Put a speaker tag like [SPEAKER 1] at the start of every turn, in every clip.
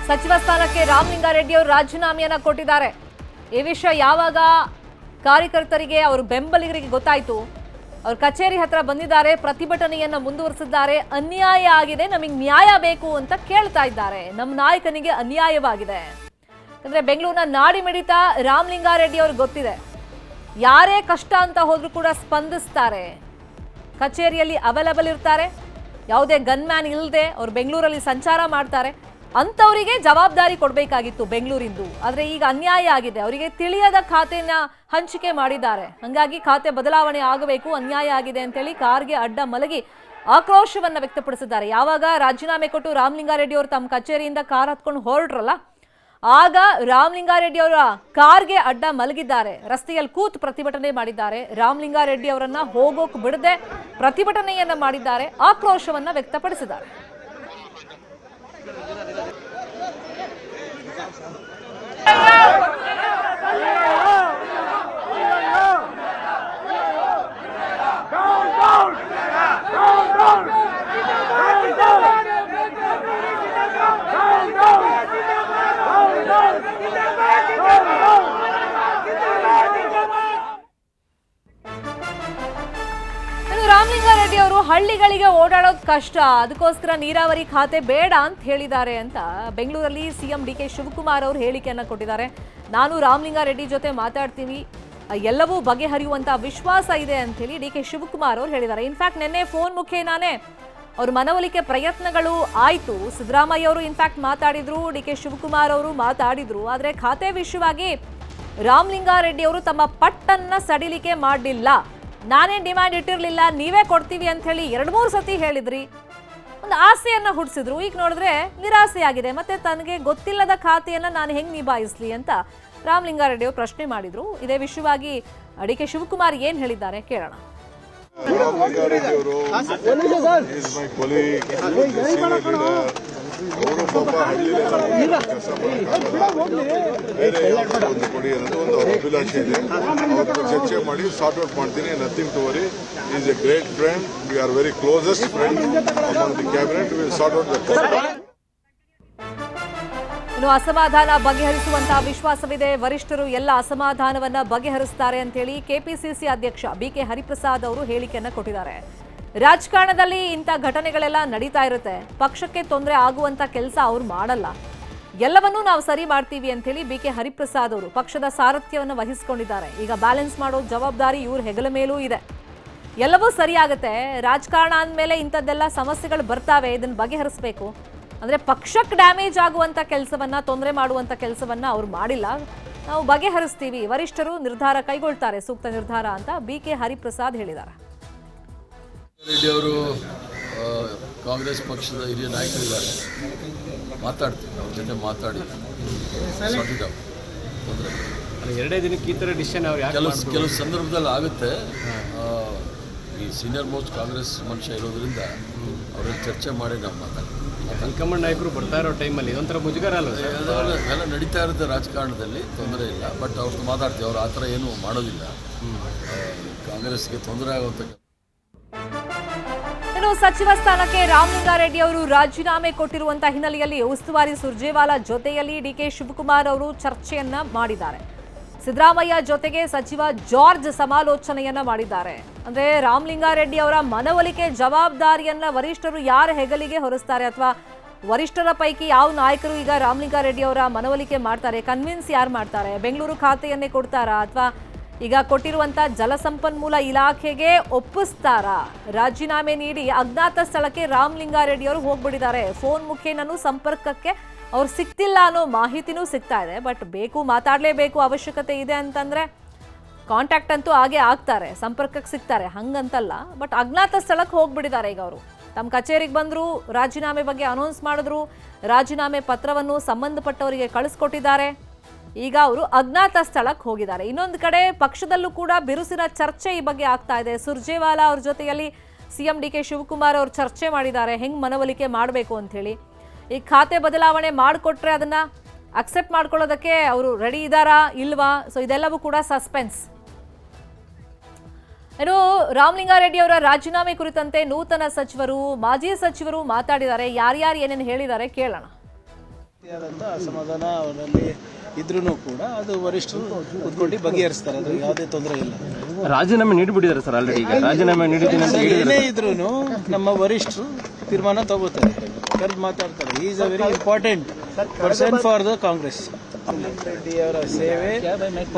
[SPEAKER 1] ಸಚಿವ ಸ್ಥಾನಕ್ಕೆ ರಾಮಲಿಂಗಾರೆಡ್ಡಿ ಅವರು ರಾಜೀನಾಮೆಯನ್ನ ಕೊಟ್ಟಿದ್ದಾರೆ. ಈ ವಿಷಯ ಯಾವಾಗ ಕಾರ್ಯಕರ್ತರಿಗೆ ಅವರ ಬೆಂಬಲಿಗರಿಗೆ ಗೊತ್ತಾಯಿತು, ಅವರು ಕಚೇರಿ ಹತ್ರ ಬಂದಿದ್ದಾರೆ, ಪ್ರತಿಭಟನೆಯನ್ನ ಮುಂದುವರಿಸಿದ್ದಾರೆ. ಅನ್ಯಾಯ ಆಗಿದೆ, ನಮಗೆ ನ್ಯಾಯ ಬೇಕು ಅಂತ ಕೇಳ್ತಾ ಇದ್ದಾರೆ. ನಮ್ಮ ನಾಯಕನಿಗೆ ಅನ್ಯಾಯವಾಗಿದೆ. ಅಂದ್ರೆ ಬೆಂಗಳೂರಿನ ನಾಡಿ ಮಿಡಿತ ರಾಮಲಿಂಗಾರೆಡ್ಡಿ ಅವ್ರಿಗೆ ಗೊತ್ತಿದೆ. ಯಾರೇ ಕಷ್ಟ ಅಂತ ಹೋದ್ರೂ ಕೂಡ ಸ್ಪಂದಿಸ್ತಾರೆ, ಕಚೇರಿಯಲ್ಲಿ ಅವೈಲೇಬಲ್ ಇರ್ತಾರೆ. ಯಾವುದೇ ಗನ್ಮ್ಯಾನ್ ಇಲ್ಲದೆ ಅವ್ರು ಬೆಂಗಳೂರಲ್ಲಿ ಸಂಚಾರ ಮಾಡ್ತಾರೆ. ಅಂಥವರಿಗೆ ಜವಾಬ್ದಾರಿ ಕೊಡಬೇಕಾಗಿತ್ತು ಬೆಂಗಳೂರಿಂದು. ಆದರೆ ಈಗ ಅನ್ಯಾಯ ಆಗಿದೆ, ಅವರಿಗೆ ತಿಳಿಯದ ಖಾತೆನ ಹಂಚಿಕೆ ಮಾಡಿದ್ದಾರೆ. ಹಾಗಾಗಿ ಖಾತೆ ಬದಲಾವಣೆ ಆಗಬೇಕು, ಅನ್ಯಾಯ ಆಗಿದೆ ಅಂತೇಳಿ ಕಾರ್ಗೆ ಅಡ್ಡ ಮಲಗಿ ಆಕ್ರೋಶವನ್ನ ವ್ಯಕ್ತಪಡಿಸಿದ್ದಾರೆ. ಯಾವಾಗ ರಾಜೀನಾಮೆ ಕೊಟ್ಟು ರಾಮಲಿಂಗಾರೆಡ್ಡಿ ಅವರು ತಮ್ಮ ಕಚೇರಿಯಿಂದ ಕಾರ್ ಹತ್ಕೊಂಡು ಹೊರಡ್ರಲ್ಲ, ಆಗ ರಾಮಲಿಂಗಾರೆಡ್ಡಿ ಅವರ ಕಾರ್ಗೆ ಅಡ್ಡ ಮಲಗಿದ್ದಾರೆ. ರಸ್ತೆಯಲ್ಲಿ ಕೂತು ಪ್ರತಿಭಟನೆ ಮಾಡಿದ್ದಾರೆ. ರಾಮಲಿಂಗಾರೆಡ್ಡಿ ಅವರನ್ನ ಹೋಗೋಕ್ ಬಿಡದೆ ಪ್ರತಿಭಟನೆಯನ್ನ ಮಾಡಿದ್ದಾರೆ, ಆಕ್ರೋಶವನ್ನ ವ್ಯಕ್ತಪಡಿಸಿದ್ದಾರೆ. ರಾಮಲಿಂಗಾರೆಡ್ಡಿ ಅವರು ಹಳ್ಳಿಗಳಿಗೆ ಓಡಾಡೋದು ಕಷ್ಟ, ಅದಕ್ಕೋಸ್ಕರ ನೀರಾವರಿ ಖಾತೆ ಬೇಡ ಅಂತ ಹೇಳಿದ್ದಾರೆ ಅಂತ ಬೆಂಗಳೂರಲ್ಲಿ ಸಿಎಂ ಡಿ ಕೆ ಶಿವಕುಮಾರ್ ಅವರು ಹೇಳಿಕೆಯನ್ನ ಕೊಟ್ಟಿದ್ದಾರೆ. ನಾನು ರಾಮಲಿಂಗಾರೆಡ್ಡಿ ಜೊತೆ ಮಾತಾಡ್ತೀನಿ, ಎಲ್ಲವೂ ಬಗೆಹರಿಯುವಂತ ವಿಶ್ವಾಸ ಇದೆ ಅಂತ ಹೇಳಿ ಡಿ ಕೆ ಶಿವಕುಮಾರ್ ಅವರು ಹೇಳಿದ್ದಾರೆ. ಇನ್ಫ್ಯಾಕ್ಟ್ ನಿನ್ನೆ ಫೋನ್ ಮುಖೇನಾನೇ ಅವ್ರ ಮನವೊಲಿಕೆ ಪ್ರಯತ್ನಗಳು ಆಯ್ತು. ಸಿದ್ದರಾಮಯ್ಯ ಅವರು ಇನ್ಫ್ಯಾಕ್ಟ್ ಮಾತಾಡಿದ್ರು, ಡಿ ಕೆ ಶಿವಕುಮಾರ್ ಅವರು ಮಾತಾಡಿದ್ರು. ಆದರೆ ಖಾತೆ ವಿಷಯವಾಗಿ ರಾಮಲಿಂಗಾರೆಡ್ಡಿ ಅವರು ತಮ್ಮ ಪಟ್ಟನ್ನ ಸಡಿಲಿಕೆ ಮಾಡಲಿಲ್ಲ. ನಾನೇನು ಡಿಮ್ಯಾಂಡ್ ಇಟ್ಟಿರಲಿಲ್ಲ, ನೀವೇ ಕೊಡ್ತೀವಿ ಅಂತ ಹೇಳಿ 2-3 ಸತಿ ಹೇಳಿದ್ರಿ. ಒಂದು ಆಸೆಯನ್ನ ಹುಟ್ಟಿಸಿದ್ರು. ಈಗ ನೋಡಿದ್ರೆ ನಿರಾಸೆಯಾಗಿದೆ. ಮತ್ತೆ ತನಗೆ ಗೊತ್ತಿಲ್ಲದ ಖಾತೆಯನ್ನ ನಾನು ಹೆಂಗ್ ನಿಭಾಯಿಸ್ಲಿ ಅಂತ ರಾಮಲಿಂಗಾರೆಡ್ಡಿ ಅವರು ಪ್ರಶ್ನೆ ಮಾಡಿದ್ರು. ಇದೇ ವಿಷಯವಾಗಿ ಡಿ ಕೆ ಶಿವಕುಮಾರ್ ಏನ್ ಹೇಳಿದ್ದಾರೆ ಕೇಳೋಣ.
[SPEAKER 2] ರಾಮಲಿಂಗಾರೆಡ್ಡಿ ಅವರು ಈಸ್ ಮೈ ಕೊಲೀಗ್, ಅವರು ಪಾಪ ಹಳ್ಳಿಲೆಲ್ಲ ಕೆಲಸ ಬೇರೆ ಯಾವ್ದು ಒಂದು ಕೊಡಿ ಅನ್ನೋದು ಒಂದು ಅವ್ರ ಅಭಿಲಾಷೆ ಇದೆ. ಅವ್ರ ಚರ್ಚೆ ಮಾಡಿ ಸಾರ್ಟ್ ಔಟ್ ಮಾಡ್ತೀನಿ. Nothing to worry. Is a great friend. We are very closest friend among the cabinet. Will sort out the.
[SPEAKER 1] ಇನ್ನು ಅಸಮಾಧಾನ ಬಗೆಹರಿಸುವಂತಹ ವಿಶ್ವಾಸವಿದೆ. ವರಿಷ್ಠರು ಎಲ್ಲ ಅಸಮಾಧಾನವನ್ನ ಬಗೆಹರಿಸ್ತಾರೆ ಅಂತ ಹೇಳಿ ಕೆಪಿಸಿಸಿ ಅಧ್ಯಕ್ಷ ಬಿಕೆ ಹರಿಪ್ರಸಾದ್ ಅವರು ಹೇಳಿಕೆಯನ್ನ ಕೊಟ್ಟಿದ್ದಾರೆ. ರಾಜಕಾರಣದಲ್ಲಿ ಇಂಥ ಘಟನೆಗಳೆಲ್ಲ ನಡೀತಾ ಇರುತ್ತೆ. ಪಕ್ಷಕ್ಕೆ ತೊಂದರೆ ಆಗುವಂತ ಕೆಲಸ ಅವ್ರು ಮಾಡಲ್ಲ. ಎಲ್ಲವನ್ನೂ ನಾವು ಸರಿ ಮಾಡ್ತೀವಿ ಅಂತ ಹೇಳಿ ಬಿಕೆ ಹರಿಪ್ರಸಾದ್ ಅವರು ಪಕ್ಷದ ಸಾರಥ್ಯವನ್ನು ವಹಿಸಿಕೊಂಡಿದ್ದಾರೆ. ಈಗ ಬ್ಯಾಲೆನ್ಸ್ ಮಾಡೋ ಜವಾಬ್ದಾರಿ ಇವ್ರ ಹೆಗಲ ಮೇಲೂ ಇದೆ. ಎಲ್ಲವೂ ಸರಿ ಆಗುತ್ತೆ. ರಾಜಕಾರಣ ಅಂದಮೇಲೆ ಇಂಥದ್ದೆಲ್ಲ ಸಮಸ್ಯೆಗಳು ಬರ್ತಾವೆ, ಇದನ್ನ ಬಗೆಹರಿಸಬೇಕು. ಅಂದ್ರೆ ಪಕ್ಷಕ್ಕೆ ಡ್ಯಾಮೇಜ್ ಆಗುವಂತ ಕೆಲಸವನ್ನ, ತೊಂದರೆ ಮಾಡುವಂತ ಕೆಲಸವನ್ನ ಅವ್ರು ಮಾಡಿಲ್ಲ. ನಾವು ಬಗೆಹರಿಸ್ತೀವಿ, ವರಿಷ್ಠರು ನಿರ್ಧಾರ ಕೈಗೊಳ್ತಾರೆ, ಸೂಕ್ತ ನಿರ್ಧಾರ ಅಂತ ಬಿಕೆ ಹರಿಪ್ರಸಾದ್ ಹೇಳಿದ್ದಾರೆ.
[SPEAKER 3] ರೆಡ್ಡಿ ಅವರು ಕಾಂಗ್ರೆಸ್ ಪಕ್ಷದ ಹಿರಿಯ ನಾಯಕರಿದ್ದಾರೆ, ಮಾತಾಡ್ತೀವಿ, ಅವ್ರ ಜೊತೆ ಮಾತಾಡಿ ತೊಂದರೆ
[SPEAKER 4] ಎರಡೇ ದಿನಕ್ಕೆ ಈ ಥರ ಡಿಸಿಷನ್ ಅವ್ರು
[SPEAKER 3] ಕೆಲವು ಸಂದರ್ಭದಲ್ಲಿ ಆಗುತ್ತೆ. ಈ ಸೀನಿಯರ್ ಮೋಸ್ಟ್ ಕಾಂಗ್ರೆಸ್ ಮನುಷ್ಯ ಇರೋದ್ರಿಂದ ಅವ್ರಲ್ಲಿ ಚರ್ಚೆ ಮಾಡಿ ನಾವು ಮಾತಾಡ್ತೀವಿ.
[SPEAKER 4] ಹೈಕಮಾಂಡ್ ನಾಯಕರು ಬರ್ತಾ ಇರೋ ಟೈಮಲ್ಲಿ ಇದೊಂಥರ ಮುಜುಗರ ಅಲ್ಲ,
[SPEAKER 3] ಎಲ್ಲ ನಡೀತಾ ಇರುತ್ತೆ ರಾಜಕಾರಣದಲ್ಲಿ, ತೊಂದರೆ ಇಲ್ಲ. ಬಟ್ ಅವ್ರದ್ದು ಮಾತಾಡ್ತೀವಿ, ಅವ್ರು ಆ ಥರ ಏನೂ ಮಾಡೋದಿಲ್ಲ. ಕಾಂಗ್ರೆಸ್ಗೆ ತೊಂದರೆ ಆಗುವಂಥ.
[SPEAKER 1] ಇನ್ನು ಸಚಿವ ಸ್ಥಾನಕ್ಕೆ ರಾಮಲಿಂಗಾರೆಡ್ಡಿ ಅವರು ರಾಜೀನಾಮೆ ಕೊಟ್ಟಿರುವಂತಹ ಹಿನ್ನೆಲೆಯಲ್ಲಿ ಉಸ್ತುವಾರಿ ಸುರ್ಜೇವಾಲಾ ಜೊತೆಯಲ್ಲಿ ಡಿ ಕೆ ಶಿವಕುಮಾರ್ ಅವರು ಚರ್ಚೆಯನ್ನ ಮಾಡಿದ್ದಾರೆ. ಸಿದ್ದರಾಮಯ್ಯ ಜೊತೆಗೆ ಸಚಿವ ಜಾರ್ಜ್ ಸಮಾಲೋಚನೆಯನ್ನ ಮಾಡಿದ್ದಾರೆ. ಅಂದ್ರೆ ರಾಮಲಿಂಗಾರೆಡ್ಡಿ ಅವರ ಮನವೊಲಿಕೆ ಜವಾಬ್ದಾರಿಯನ್ನ ವರಿಷ್ಠರು ಯಾರ ಹೆಗಲಿಗೆ ಹೊರಿಸ್ತಾರೆ, ಅಥವಾ ವರಿಷ್ಠರ ಪೈಕಿ ಯಾವ ನಾಯಕರು ಈಗ ರಾಮಲಿಂಗಾರೆಡ್ಡಿ ಅವರ ಮನವೊಲಿಕೆ ಮಾಡ್ತಾರೆ, ಕನ್ವಿನ್ಸ್ ಯಾರು ಮಾಡ್ತಾರೆ, ಬೆಂಗಳೂರು ಖಾತೆಯನ್ನೇ ಕೊಡ್ತಾರಾ, ಅಥವಾ ಈಗ ಕೊಟ್ಟಿರುವಂತ ಜಲಸಂಪನ್ಮೂಲ ಇಲಾಖೆಗೆ ಒಪ್ಪಿಸ್ತಾರಾ? ರಾಜೀನಾಮೆ ನೀಡಿ ಅಜ್ಞಾತ ಸ್ಥಳಕ್ಕೆ ರಾಮಲಿಂಗಾರೆಡ್ಡಿ ಅವರು ಹೋಗ್ಬಿಟ್ಟಿದ್ದಾರೆ. ಫೋನ್ ಮುಖೇನೂ ಸಂಪರ್ಕಕ್ಕೆ ಅವ್ರು ಸಿಗ್ತಿಲ್ಲ ಅನ್ನೋ ಮಾಹಿತಿನೂ ಸಿಗ್ತಾ ಇದೆ. ಬಟ್ ಬೇಕು, ಮಾತಾಡಲೇಬೇಕು, ಅವಶ್ಯಕತೆ ಇದೆ ಅಂತಂದ್ರೆ ಕಾಂಟ್ಯಾಕ್ಟ್ ಅಂತೂ ಹಾಗೆ ಆಗ್ತಾರೆ, ಸಂಪರ್ಕಕ್ಕೆ ಸಿಗ್ತಾರೆ, ಹಂಗಂತಲ್ಲ. ಬಟ್ ಅಜ್ಞಾತ ಸ್ಥಳಕ್ಕೆ ಹೋಗ್ಬಿಟ್ಟಿದ್ದಾರೆ. ಈಗ ಅವರು ತಮ್ಮ ಕಚೇರಿಗೆ ಬಂದರು, ರಾಜೀನಾಮೆ ಬಗ್ಗೆ ಅನೌನ್ಸ್ ಮಾಡಿದ್ರು, ರಾಜೀನಾಮೆ ಪತ್ರವನ್ನು ಸಂಬಂಧಪಟ್ಟವರಿಗೆ ಕಳಿಸ್ಕೊಟ್ಟಿದ್ದಾರೆ. ಈಗ ಅವರು ಅಜ್ಞಾತ ಸ್ಥಳಕ್ಕೆ ಹೋಗಿದ್ದಾರೆ. ಇನ್ನೊಂದು ಕಡೆ ಪಕ್ಷದಲ್ಲೂ ಕೂಡ ಬಿರುಸಿನ ಚರ್ಚೆ ಈ ಬಗ್ಗೆ ಆಗ್ತಾ ಇದೆ. ಸುರ್ಜೇವಾಲಾ ಅವ್ರ ಜೊತೆಯಲ್ಲಿ ಸಿಎಂ ಡಿ ಕೆ ಶಿವಕುಮಾರ್ ಅವರು ಚರ್ಚೆ ಮಾಡಿದ್ದಾರೆ, ಹೆಂಗ್ ಮನವೊಲಿಕೆ ಮಾಡಬೇಕು ಅಂತ ಹೇಳಿ. ಈ ಖಾತೆ ಬದಲಾವಣೆ ಮಾಡಿಕೊಟ್ರೆ ಅದನ್ನ ಅಕ್ಸೆಪ್ಟ್ ಮಾಡ್ಕೊಳ್ಳೋದಕ್ಕೆ ಅವರು ರೆಡಿ ಇದ್ದಾರಾ ಇಲ್ವಾ? ಸೊ ಇದೆಲ್ಲವೂ ಕೂಡ ಸಸ್ಪೆನ್ಸ್. ಇನ್ನು ರಾಮಲಿಂಗಾರೆಡ್ಡಿ ಅವರ ರಾಜೀನಾಮೆ ಕುರಿತಂತೆ ನೂತನ ಸಚಿವರು, ಮಾಜಿ ಸಚಿವರು ಮಾತಾಡಿದ್ದಾರೆ. ಯಾರ್ಯಾರು ಏನೇನು ಹೇಳಿದ್ದಾರೆ ಕೇಳೋಣ.
[SPEAKER 5] ಆದಂಥ ಅಸಮಾಧಾನ ಅವರಲ್ಲಿ ಇದ್ರೂ ಕೂಡ ಅದು ವರಿಷ್ಠರು ಕೂತ್ಕೊಂಡು ಬಗೆಹರಿಸ್ತಾರೆ, ಅದು ಯಾವುದೇ ತೊಂದರೆ ಇಲ್ಲ.
[SPEAKER 6] ರಾಜೀನಾಮೆ ನೀಡಿಬಿಟ್ಟಿದ್ದಾರೆ ಸರ್ ಆಲ್ರೆಡಿ. ಈಗ ರಾಜೀನಾಮೆ ನೀಡಿದ್ದೀನಿ ಅಂತ
[SPEAKER 5] ಏನೇ ಇದ್ರೂ ನಮ್ಮ ವರಿಷ್ಠರು ತೀರ್ಮಾನ ತಗೋತಾರೆ, ಕರೆದು ಮಾತಾಡ್ತಾರೆ. Is a very important person for the Congress. Reddy ಅವರ ಸೇವೆ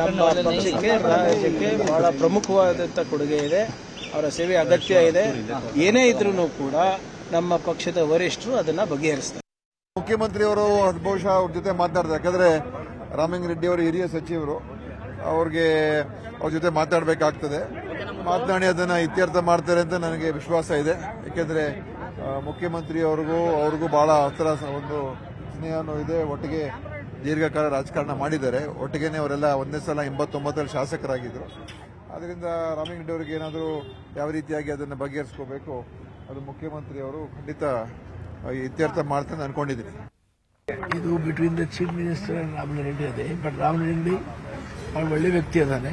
[SPEAKER 5] ನಮ್ಮ ಪಕ್ಷಕ್ಕೆ, ರಾಜ್ಯಕ್ಕೆ ಬಹಳ ಪ್ರಮುಖವಾದಂಥ ಕೊಡುಗೆ ಇದೆ. ಅವರ ಸೇವೆ ಅಗತ್ಯ ಇದೆ. ಏನೇ ಇದ್ರೂ ಕೂಡ ನಮ್ಮ ಪಕ್ಷದ ವರಿಷ್ಠರು ಅದನ್ನು ಬಗೆಹರಿಸ್ತಾರೆ.
[SPEAKER 2] ಮುಖ್ಯಮಂತ್ರಿಯವರು ಬಹುಶಃ ಅವ್ರ ಜೊತೆ ಮಾತಾಡ್ತಾರೆ, ಯಾಕಂದ್ರೆ ರಾಮಲಿಂಗಾರೆಡ್ಡಿ ಅವರು ಹಿರಿಯ ಸಚಿವರು, ಅವ್ರ ಜೊತೆ ಮಾತಾಡಬೇಕಾಗ್ತದೆ. ಮಾತನಾಡಿ ಅದನ್ನು ಇತ್ಯರ್ಥ ಮಾಡ್ತಾರೆ ಅಂತ ನನಗೆ ವಿಶ್ವಾಸ ಇದೆ. ಯಾಕೆಂದ್ರೆ ಮುಖ್ಯಮಂತ್ರಿಯವ್ರಿಗೂ ಬಹಳ ಹತ್ತಿರ ಒಂದು ಸ್ನೇಹನೂ ಇದೆ. ಒಟ್ಟಿಗೆ ದೀರ್ಘಕಾಲ ರಾಜಕಾರಣ ಮಾಡಿದ್ದಾರೆ. ಒಟ್ಟಿಗೆನೆ ಅವರೆಲ್ಲ ಒಂದೇ ಸಲ 89ರಲ್ಲಿ ಶಾಸಕರಾಗಿದ್ದರು. ಅದರಿಂದ ರಾಮಲಿಂಗಾರೆಡ್ಡಿ ಅವರಿಗೆ ಏನಾದರೂ ಯಾವ ರೀತಿಯಾಗಿ ಅದನ್ನು ಬಗೆಹರಿಸ್ಕೋಬೇಕು, ಅದು ಮುಖ್ಯಮಂತ್ರಿಯವರು ಖಂಡಿತ ಇತ್ಯರ್ಥ ಮಾಡ್ತಾರೆ ಅನ್ಕೊಂಡಿದ್ದೀನಿ.
[SPEAKER 7] ಇದು between the chief minister and Ramalinga Reddy ಅದೇ. ಬಟ್ ರಾಮಲಿಂಗಾರೆಡ್ಡಿ ಅವ್ರು ಒಳ್ಳೆ ವ್ಯಕ್ತಿ ಅದಾನೆ.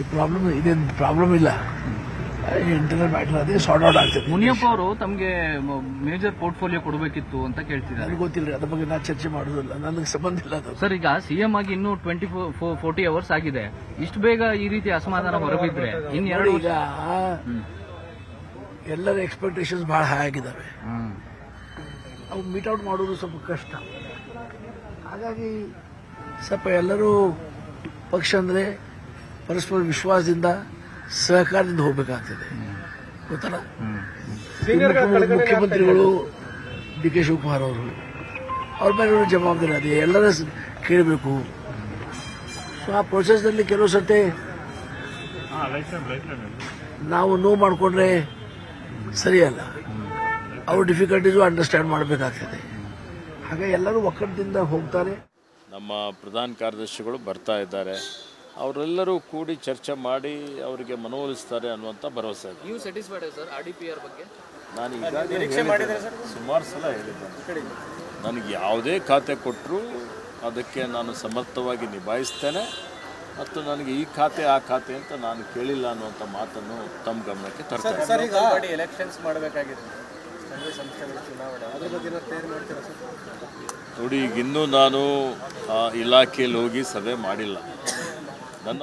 [SPEAKER 7] ಈ ಇದೇನು ಪ್ರಾಬ್ಲಮ್ ಇಲ್ಲ, ಇಂಟರ್ನಲ್ ಮ್ಯಾಟರ್ ಅದೇ ಸಾರ್ಟ್ ಔಟ್ ಆಗ್ತದೆ.
[SPEAKER 8] ಮುನಿಯಪ್ಪ ಅವರು ತಮಗೆ ಮೇಜರ್ ಪೋರ್ಟ್ಫೋಲಿಯೋ ಕೊಡಬೇಕಿತ್ತು ಅಂತ ಕೇಳ್ತಿದ್ದಾರೆ.
[SPEAKER 7] ನನಗೆ ಗೊತ್ತಿಲ್ಲ, ಅದ್ರ ಬಗ್ಗೆ ನಾನು ಚರ್ಚೆ ಮಾಡೋದಿಲ್ಲ, ನನಗೆ ಸಂಬಂಧ ಇಲ್ಲ ಅದು.
[SPEAKER 8] ಸರ್, ಈಗ ಸಿಎಂ ಆಗಿ ಇನ್ನೂ 40 ಅವರ್ಸ್ ಆಗಿದೆ. ಇಷ್ಟು ಬೇಗ ಈ ರೀತಿ ಅಸಮಾಧಾನ ಹೊರಬಿದ್ರೆ ಇನ್ನೆರಡು
[SPEAKER 7] ಈಗ ಎಲ್ಲರ ಎಕ್ಸ್ಪೆಕ್ಟೇಷನ್ಸ್ ಬಹಳ ಹೈ ಆಗಿದ್ದಾವೆ. ಅವು ಮೀಟ್ ಔಟ್ ಮಾಡೋದು ಸ್ವಲ್ಪ ಕಷ್ಟ. ಹಾಗಾಗಿ ಸ್ವಲ್ಪ ಎಲ್ಲರೂ ಪಕ್ಷ ಅಂದರೆ ಪರಸ್ಪರ ವಿಶ್ವಾಸದಿಂದ ಸಹಕಾರದಿಂದ ಹೋಗಬೇಕಾಗ್ತದೆ, ಗೊತ್ತಲ್ಲ. ಮುಖ್ಯಮಂತ್ರಿಗಳು ಡಿ ಕೆ ಶಿವಕುಮಾರ್ ಅವರು, ಅವ್ರ ಮೇಲೆ ಜವಾಬ್ದಾರಿ ಅದೇ, ಎಲ್ಲರ ಕೇಳಬೇಕು. ಸೊ ಆ ಪ್ರೊಸೆಸ್ನಲ್ಲಿ ಕೆಲವು ಸರ್ತಿ ನಾವು ನೋವು ಮಾಡಿಕೊಂಡ್ರೆ ಸರಿಯಲ್ಲ. ಅವ್ರ ಡಿಫಿಕಲ್ಟೀಸು ಅಂಡರ್ಸ್ಟ್ಯಾಂಡ್ ಮಾಡಬೇಕಾಗ್ತದೆ. ಹಾಗೆ ಎಲ್ಲರೂ ಒಕ್ಕಟ್ಟದಿಂದ ಹೋಗ್ತಾರೆ.
[SPEAKER 9] ನಮ್ಮ ಪ್ರಧಾನ ಕಾರ್ಯದರ್ಶಿಗಳು ಬರ್ತಾ ಇದ್ದಾರೆ, ಅವರೆಲ್ಲರೂ ಕೂಡಿ ಚರ್ಚೆ ಮಾಡಿ ಅವರಿಗೆ ಮನವೊಲಿಸ್ತಾರೆ ಅನ್ನುವಂಥ ಭರವಸೆ ಇದೆ.
[SPEAKER 8] ನೀವು ಸ್ಯಾಟಿಸ್ಫೈಡ್ ಸರ್ RDPR ಬಗ್ಗೆ?
[SPEAKER 9] ನಾನು ಈಗಾಗಲೇ ಸುಮಾರು ಸಲ ಹೇಳಿದ್ದೇನೆ, ನನಗೆ ಯಾವುದೇ ಖಾತೆ ಕೊಟ್ಟರೂ ಅದಕ್ಕೆ ನಾನು ಸಮರ್ಥವಾಗಿ ನಿಭಾಯಿಸ್ತೇನೆ. ಮತ್ತು ನನಗೆ ಈ ಖಾತೆ ಆ ಖಾತೆ ಅಂತ ನಾನು ಕೇಳಿಲ್ಲ ಅನ್ನುವಂಥ ಮಾತನ್ನು ತಮ್ಮ ಗಮನಕ್ಕೆ ತರ್ತಾರೆ.
[SPEAKER 5] ಎಲೆಕ್ಷನ್ಸ್ ಮಾಡಬೇಕಾಗಿದೆ, ಸ್ಥಳೀಯ ಸಂಸ್ಥೆಗಳ ಚುನಾವಣೆ, ಅದ್ರ ಬಗ್ಗೆ ತಯಾರಿ ಮಾಡ್ತೀರಾ ಸರ್?
[SPEAKER 9] ನೋಡಿ, ಈಗ ಇನ್ನೂ ನಾನು ಇಲಾಖೆಯಲ್ಲಿ ಹೋಗಿ ಸಭೆ ಮಾಡಿಲ್ಲ. ನನ್ನ